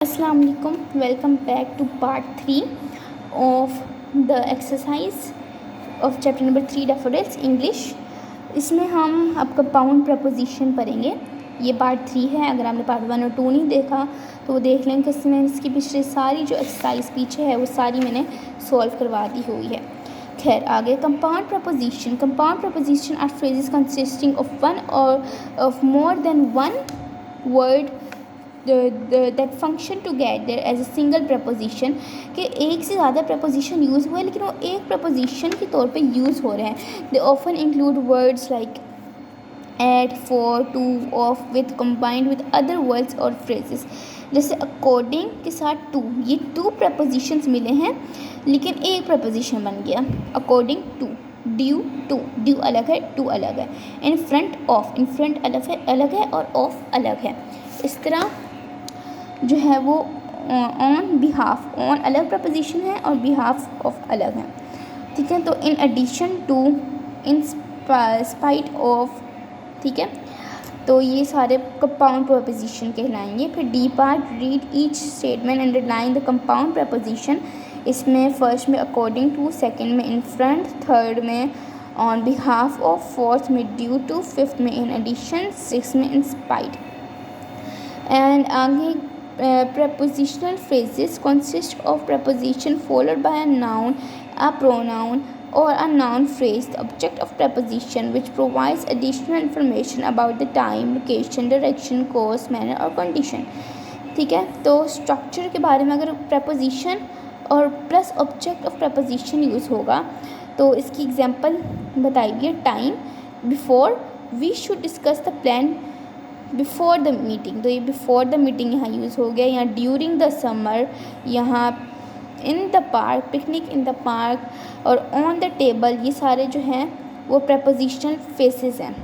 अस्सलाम वालेकुम, welcome back to part 3 of the exercise of chapter number 3 Daffodils English. इसमें हम अब कंपाउंड प्रपोजिशन पढ़ेंगे। ये पार्ट 3 है। अगर आपने पार्ट 1 और 2 नहीं देखा तो वो देख लें कि इसमें इसकी पिछली सारी जो एक्सरसाइज पीछे है वो सारी मैंने सॉल्व करवा दी हुई है। खैर आगे, compound proposition are phrases consisting of one और of more than one word that function together as a single preposition, कि एक से ज़्यादा preposition यूज़ हुए लेकिन वो एक preposition के तौर पे यूज़ हो रहे हैं। they often include words like at, for, to, of, with, combined with other words और phrases। जैसे according के साथ to, ये two prepositions मिले हैं लेकिन एक preposition बन गया according to, due to, due अलग है, to अलग है, in front of, in front अलग है और of अलग है। इस तरह जो है वो ऑन बिहाफ, ऑन अलग प्रपोजिशन है और बिहाफ ऑफ अलग है, ठीक है। तो in addition to, in spite of, ठीक है। तो ये सारे कंपाउंड प्रपोजिशन कहलाएंगे। फिर D part, read each statement underline the compound preposition. इसमें फर्स्ट में अकॉर्डिंग टू, सेकंड में इन फ्रंट, थर्ड में ऑन बिहाफ ऑफ, फोर्थ में ड्यू टू, फिफ्थ में इन एडिशन, सिक्स में इन स्पाइट। एंड आगे prepositional phrases consist of preposition followed by a noun, a pronoun or a noun phrase, the object of preposition which provides additional information about the time, location, direction, cause, manner और condition, ठीक है। तो structure के बारे में अगर preposition और plus object of preposition use होगा तो इसकी एग्जाम्पल बताइए। Time, before, we should discuss the plan before the meeting, तो ये बिफोर द मीटिंग यहाँ यूज़ हो गया। यहाँ ड्यूरिंग द समर, यहाँ in the park, picnic in the park और ऑन द टेबल, ये सारे जो हैं वो प्रपोजिशनल फ्रेजेस हैं।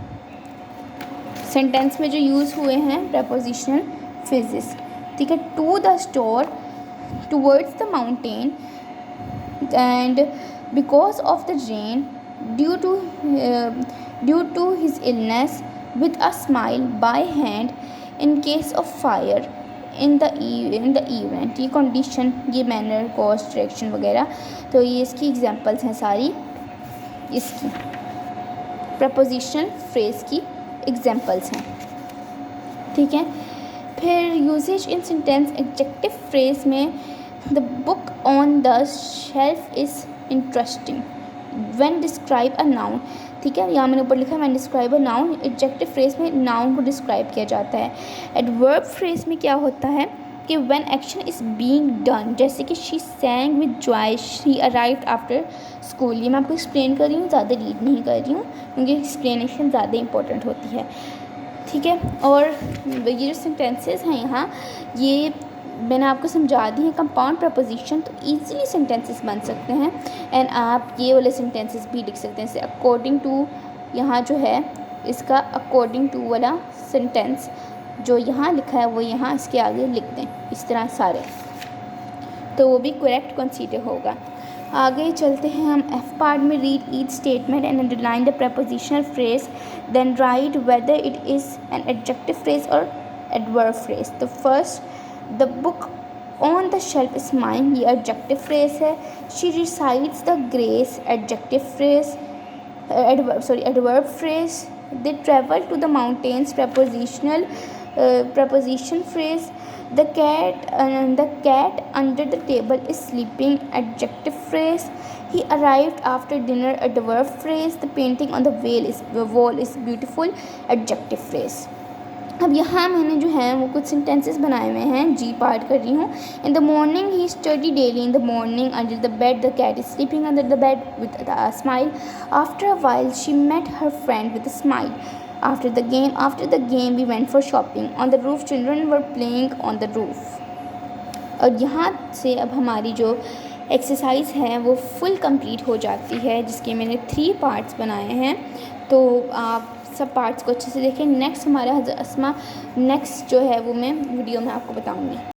सेंटेंस में जो यूज़ हुए हैं प्रपोजिशनल फ्रेजेस, ठीक है। To the store, towards the mountain and because of the rain, due to his illness, with a smile, by hand, in case of fire, in the event, ये condition, ये manner, cause, direction वगैरह। तो ये इसकी examples हैं सारी, इसकी prepositional phrase की एग्जांपल्स हैं, ठीक है। फिर यूजेज इन सेंटेंस, एडजेक्टिव फ्रेज में the book on the shelf is interesting when describe a noun, ठीक है। यहाँ मैंने ऊपर लिखा है when describe a noun. Adjective phrase में नाउन को डिस्क्राइब किया जाता है। एडवर्ब फ्रेज में क्या होता है कि when action is being done, जैसे कि she सैंग with Joy, she arrived after school. ये मैं आपको एक्सप्लेन कर रही हूँ, ज़्यादा रीड नहीं कर रही हूँ क्योंकि एक्सप्लेनेशन ज़्यादा इंपॉर्टेंट होती है, ठीक है। और ये जो सेंटेंसेस हैं यहाँ, ये मैंने आपको समझा दी है कंपाउंड प्रपोजिशन, तो इजीली सेंटेंसेस बन सकते हैं। एंड आप ये वाले सेंटेंसेस भी लिख सकते हैं, जैसे अकॉर्डिंग टू, यहाँ जो है इसका अकॉर्डिंग टू वाला सेंटेंस जो यहाँ लिखा है वो यहाँ इसके आगे लिख दें, इस तरह सारे, तो वो भी करेक्ट कंसीडर होगा। आगे चलते हैं हम एफ पार्ट में। Read each statement and underline the prepositional phrase, then write whether it is an adjective phrase और एडवर्ब फ्रेज। तो first, the book on the shelf is mine, ये एडजेक्टिव फ्रेज है। She recites the grace, adjective phrase, adverb phrase. They travel to the mountains, preposition phrase. The cat under the table is sleeping, adjective phrase. He arrived after dinner, adverb phrase. The painting on the wall is beautiful, adjective phrase. अब यहाँ मैंने जो है वो कुछ sentences बनाए हुए हैं, जी पार्ट कर रही हूँ। In the morning he study daily, in the morning under the bed, the cat is sleeping under the bed with a smile. After a while she met her friend with a smile. After the game we went for shopping. On the roof children were playing on the roof. और यहाँ से अब हमारी जो exercise है वो full complete हो जाती है, जिसके मैंने 3 पार्ट्स बनाए हैं। तो आप सब पार्ट्स को अच्छे से देखें। नेक्स्ट हमारा नेक्स्ट जो है वो मैं वीडियो में आपको बताऊंगी।